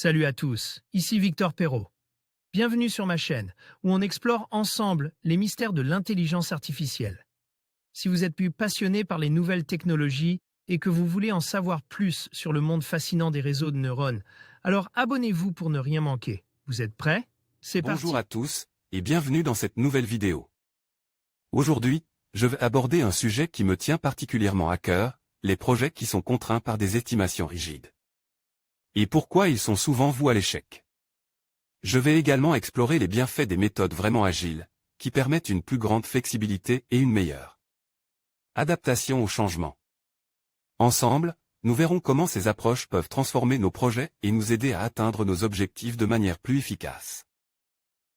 Salut à tous, ici Victor Perrault. Bienvenue sur ma chaîne, où on explore ensemble les mystères de l'intelligence artificielle. Si vous êtes plus passionné par les nouvelles technologies et que vous voulez en savoir plus sur le monde fascinant des réseaux de neurones, alors abonnez-vous pour ne rien manquer. Vous êtes prêts? C'est parti. Bonjour à tous, et bienvenue dans cette nouvelle vidéo. Aujourd'hui, je vais aborder un sujet qui me tient particulièrement à cœur, les projets qui sont contraints par des estimations rigides. Et pourquoi ils sont souvent voués à l'échec. Je vais également explorer les bienfaits des méthodes vraiment agiles, qui permettent une plus grande flexibilité et une meilleure adaptation au changement. Ensemble, nous verrons comment ces approches peuvent transformer nos projets et nous aider à atteindre nos objectifs de manière plus efficace.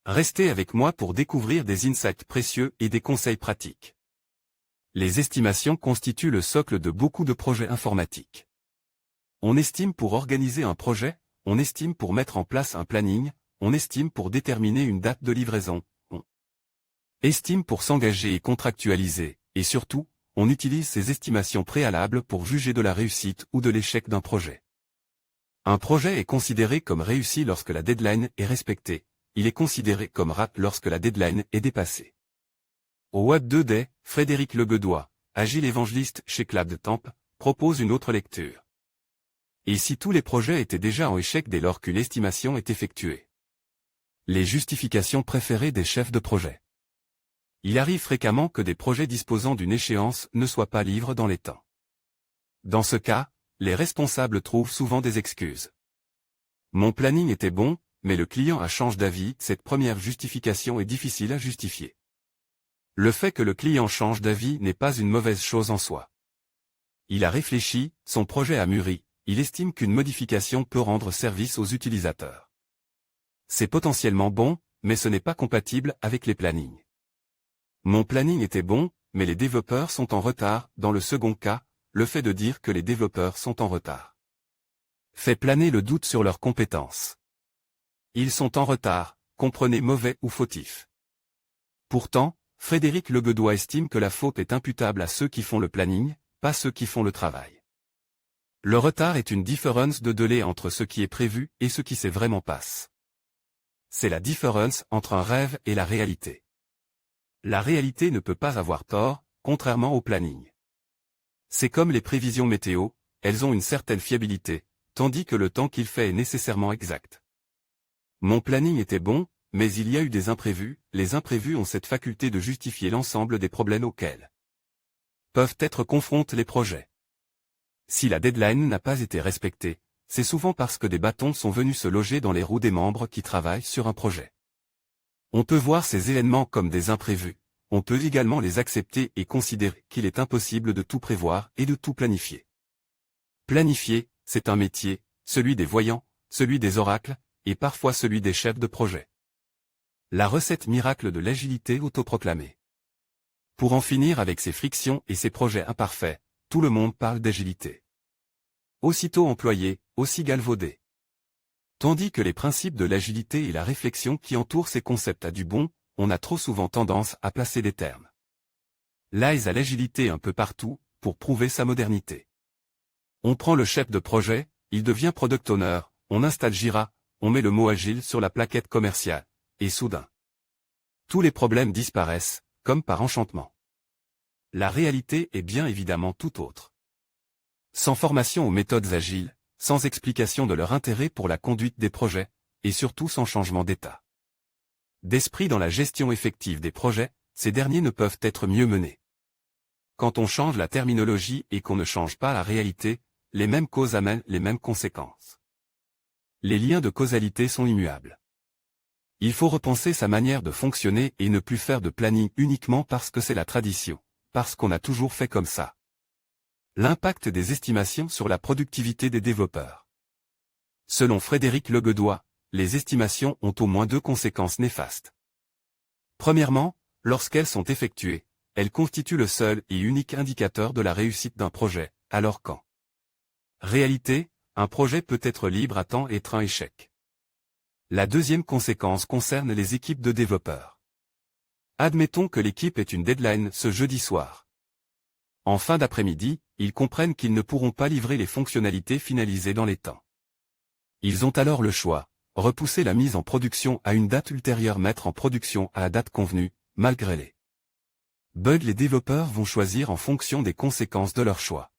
Restez avec moi pour découvrir des insights précieux et des conseils pratiques. Les estimations constituent le socle de beaucoup de projets informatiques. On estime pour organiser un projet, on estime pour mettre en place un planning, on estime pour déterminer une date de livraison, on estime pour s'engager et contractualiser, et surtout, on utilise ces estimations préalables pour juger de la réussite ou de l'échec d'un projet. Un projet est considéré comme réussi lorsque la deadline est respectée, il est considéré comme rat lorsque la deadline est dépassée. Au Web 2D, Frédéric Lebedois, agile évangéliste chez Clap Temp, propose une autre lecture. Et si tous les projets étaient déjà en échec dès lors qu'une estimation est effectuée? Les justifications préférées des chefs de projet. Il arrive fréquemment que des projets disposant d'une échéance ne soient pas livrés dans les temps. Dans ce cas, les responsables trouvent souvent des excuses. Mon planning était bon, mais le client a changé d'avis. Cette première justification est difficile à justifier. Le fait que le client change d'avis n'est pas une mauvaise chose en soi. Il a réfléchi, son projet a mûri, il estime qu'une modification peut rendre service aux utilisateurs. C'est potentiellement bon, mais ce n'est pas compatible avec les plannings. Mon planning était bon, mais les développeurs sont en retard. Dans le second cas, le fait de dire que les développeurs sont en retard fait planer le doute sur leurs compétences. Ils sont en retard, comprenez mauvais ou fautif. Pourtant, Frédéric Lebedois estime que la faute est imputable à ceux qui font le planning, pas ceux qui font le travail. Le retard est une différence de délai entre ce qui est prévu et ce qui s'est vraiment passe. C'est la différence entre un rêve et la réalité. La réalité ne peut pas avoir tort, contrairement au planning. C'est comme les prévisions météo, elles ont une certaine fiabilité, tandis que le temps qu'il fait est nécessairement exact. Mon planning était bon, mais il y a eu des imprévus. Les imprévus ont cette faculté de justifier l'ensemble des problèmes auxquels peuvent être confrontés les projets. Si la deadline n'a pas été respectée, c'est souvent parce que des bâtons sont venus se loger dans les roues des membres qui travaillent sur un projet. On peut voir ces événements comme des imprévus, on peut également les accepter et considérer qu'il est impossible de tout prévoir et de tout planifier. Planifier, c'est un métier, celui des voyants, celui des oracles, et parfois celui des chefs de projet. La recette miracle de l'agilité autoproclamée. Pour en finir avec ces frictions et ces projets imparfaits, tout le monde parle d'agilité. Aussitôt employé, aussi galvaudé. Tandis que les principes de l'agilité et la réflexion qui entourent ces concepts a du bon, on a trop souvent tendance à placer des termes liés à l'agilité un peu partout, pour prouver sa modernité. On prend le chef de projet, il devient product owner, on installe Jira, on met le mot agile sur la plaquette commerciale, et soudain, tous les problèmes disparaissent, comme par enchantement. La réalité est bien évidemment tout autre. Sans formation aux méthodes agiles, sans explication de leur intérêt pour la conduite des projets, et surtout sans changement d'état d'esprit dans la gestion effective des projets, ces derniers ne peuvent être mieux menés. Quand on change la terminologie et qu'on ne change pas la réalité, les mêmes causes amènent les mêmes conséquences. Les liens de causalité sont immuables. Il faut repenser sa manière de fonctionner et ne plus faire de planning uniquement parce que c'est la tradition, parce qu'on a toujours fait comme ça. L'impact des estimations sur la productivité des développeurs. Selon Frédéric Lebedois, les estimations ont au moins deux conséquences néfastes. Premièrement, lorsqu'elles sont effectuées, elles constituent le seul et unique indicateur de la réussite d'un projet, alors qu'en réalité, un projet peut être libre à temps et être un échec. La deuxième conséquence concerne les équipes de développeurs. Admettons que l'équipe ait une deadline ce jeudi soir. En fin d'après-midi, ils comprennent qu'ils ne pourront pas livrer les fonctionnalités finalisées dans les temps. Ils ont alors le choix, repousser la mise en production à une date ultérieure, mettre en production à la date convenue, malgré les bugs. Les développeurs vont choisir en fonction des conséquences de leur choix.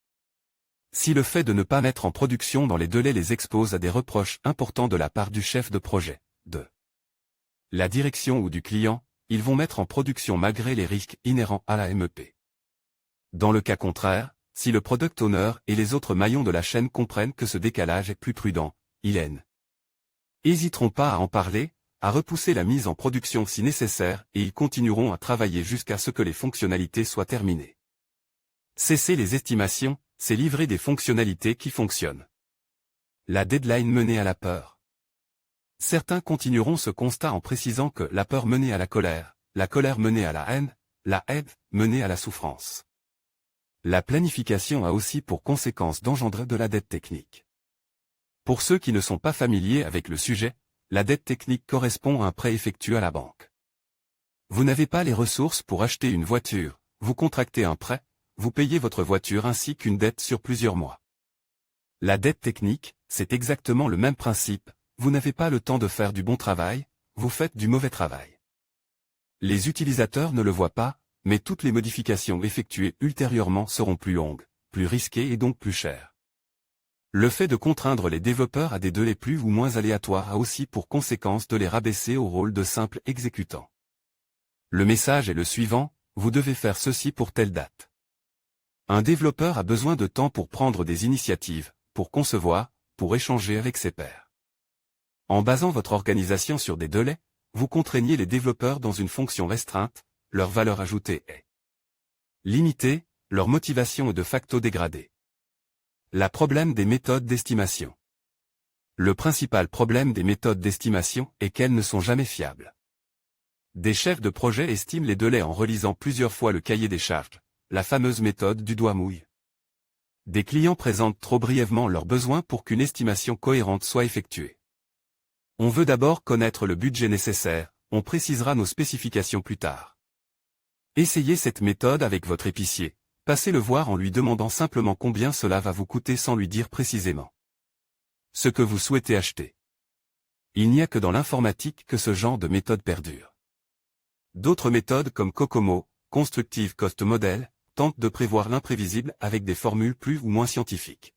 Si le fait de ne pas mettre en production dans les délais les expose à des reproches importants de la part du chef de projet, de la direction ou du client, ils vont mettre en production malgré les risques inhérents à la MEP. Dans le cas contraire, si le product owner et les autres maillons de la chaîne comprennent que ce décalage est plus prudent, ils n'hésiteront pas à en parler, à repousser la mise en production si nécessaire et ils continueront à travailler jusqu'à ce que les fonctionnalités soient terminées. Cesser les estimations, c'est livrer des fonctionnalités qui fonctionnent. La deadline menée à la peur. Certains continueront ce constat en précisant que la peur menait à la colère menait à la haine menait à la souffrance. La planification a aussi pour conséquence d'engendrer de la dette technique. Pour ceux qui ne sont pas familiers avec le sujet, la dette technique correspond à un prêt effectué à la banque. Vous n'avez pas les ressources pour acheter une voiture, vous contractez un prêt, vous payez votre voiture ainsi qu'une dette sur plusieurs mois. La dette technique, c'est exactement le même principe, vous n'avez pas le temps de faire du bon travail, vous faites du mauvais travail. Les utilisateurs ne le voient pas, mais toutes les modifications effectuées ultérieurement seront plus longues, plus risquées et donc plus chères. Le fait de contraindre les développeurs à des délais plus ou moins aléatoires a aussi pour conséquence de les rabaisser au rôle de simples exécutants. Le message est le suivant, vous devez faire ceci pour telle date. Un développeur a besoin de temps pour prendre des initiatives, pour concevoir, pour échanger avec ses pairs. En basant votre organisation sur des délais, vous contraignez les développeurs dans une fonction restreinte, leur valeur ajoutée est limitée, leur motivation est de facto dégradée. Le problème des méthodes d'estimation. Le principal problème des méthodes d'estimation est qu'elles ne sont jamais fiables. Des chefs de projet estiment les délais en relisant plusieurs fois le cahier des charges, la fameuse méthode du doigt mouille. Des clients présentent trop brièvement leurs besoins pour qu'une estimation cohérente soit effectuée. On veut d'abord connaître le budget nécessaire, on précisera nos spécifications plus tard. Essayez cette méthode avec votre épicier, passez le voir en lui demandant simplement combien cela va vous coûter sans lui dire précisément ce que vous souhaitez acheter. Il n'y a que dans l'informatique que ce genre de méthode perdure. D'autres méthodes comme Kokomo, Constructive Cost Model, tentent de prévoir l'imprévisible avec des formules plus ou moins scientifiques.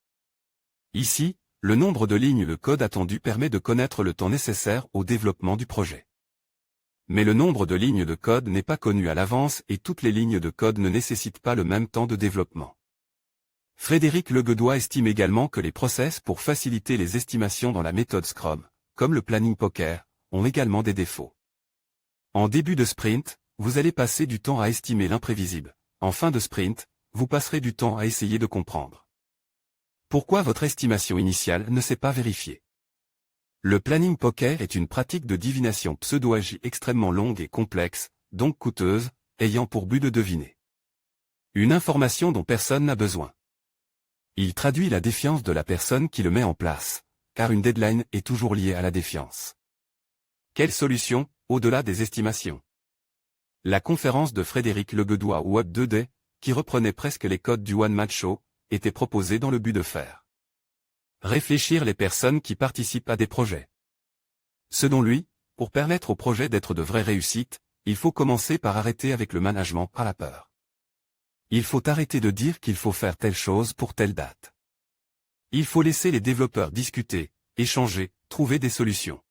Ici, le nombre de lignes de code attendu permet de connaître le temps nécessaire au développement du projet. Mais le nombre de lignes de code n'est pas connu à l'avance et toutes les lignes de code ne nécessitent pas le même temps de développement. Frédéric Leguedois estime également que les process pour faciliter les estimations dans la méthode Scrum, comme le planning poker, ont également des défauts. En début de sprint, vous allez passer du temps à estimer l'imprévisible. En fin de sprint, vous passerez du temps à essayer de comprendre pourquoi votre estimation initiale ne s'est pas vérifiée. Le planning poker est une pratique de divination pseudo-agie extrêmement longue et complexe, donc coûteuse, ayant pour but de deviner une information dont personne n'a besoin. Il traduit la défiance de la personne qui le met en place, car une deadline est toujours liée à la défiance. Quelle solution, au-delà des estimations? La conférence de Frédéric Leguedois Web 2D, qui reprenait presque les codes du One Man Show, était proposée dans le but de faire réfléchir les personnes qui participent à des projets. Selon lui, pour permettre au projet d'être de vraies réussites, il faut commencer par arrêter avec le management par la peur. Il faut arrêter de dire qu'il faut faire telle chose pour telle date. Il faut laisser les développeurs discuter, échanger, trouver des solutions.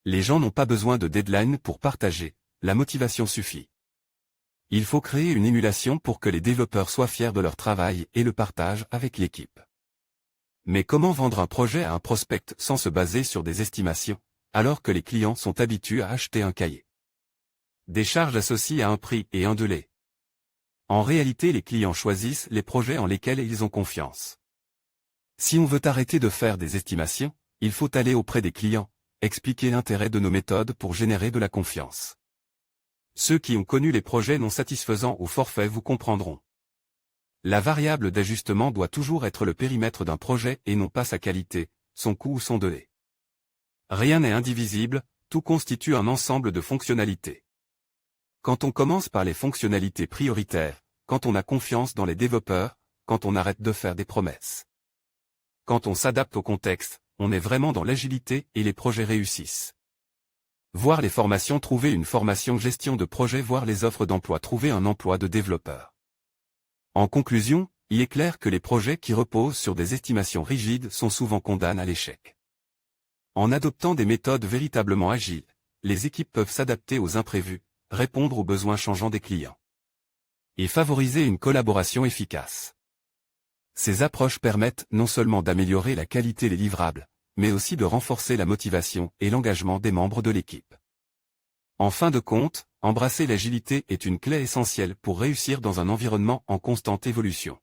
Les gens n'ont pas besoin de deadline pour partager, la motivation suffit. Il faut créer une émulation pour que les développeurs soient fiers de leur travail et le partagent avec l'équipe. Mais comment vendre un projet à un prospect sans se baser sur des estimations, alors que les clients sont habitués à acheter un cahier? Des charges associées à un prix et un délai. En réalité, les clients choisissent les projets en lesquels ils ont confiance. Si on veut arrêter de faire des estimations, il faut aller auprès des clients, expliquer l'intérêt de nos méthodes pour générer de la confiance. Ceux qui ont connu les projets non satisfaisants au forfait vous comprendront. La variable d'ajustement doit toujours être le périmètre d'un projet et non pas sa qualité, son coût ou son délai. Rien n'est indivisible, tout constitue un ensemble de fonctionnalités. Quand on commence par les fonctionnalités prioritaires, quand on a confiance dans les développeurs, quand on arrête de faire des promesses. Quand on s'adapte au contexte, on est vraiment dans l'agilité et les projets réussissent. Voir les formations, trouver une formation gestion de projet, voir les offres d'emploi, trouver un emploi de développeur. En conclusion, il est clair que les projets qui reposent sur des estimations rigides sont souvent condamnés à l'échec. En adoptant des méthodes véritablement agiles, les équipes peuvent s'adapter aux imprévus, répondre aux besoins changeants des clients et favoriser une collaboration efficace. Ces approches permettent non seulement d'améliorer la qualité des livrables, mais aussi de renforcer la motivation et l'engagement des membres de l'équipe. En fin de compte, embrasser l'agilité est une clé essentielle pour réussir dans un environnement en constante évolution.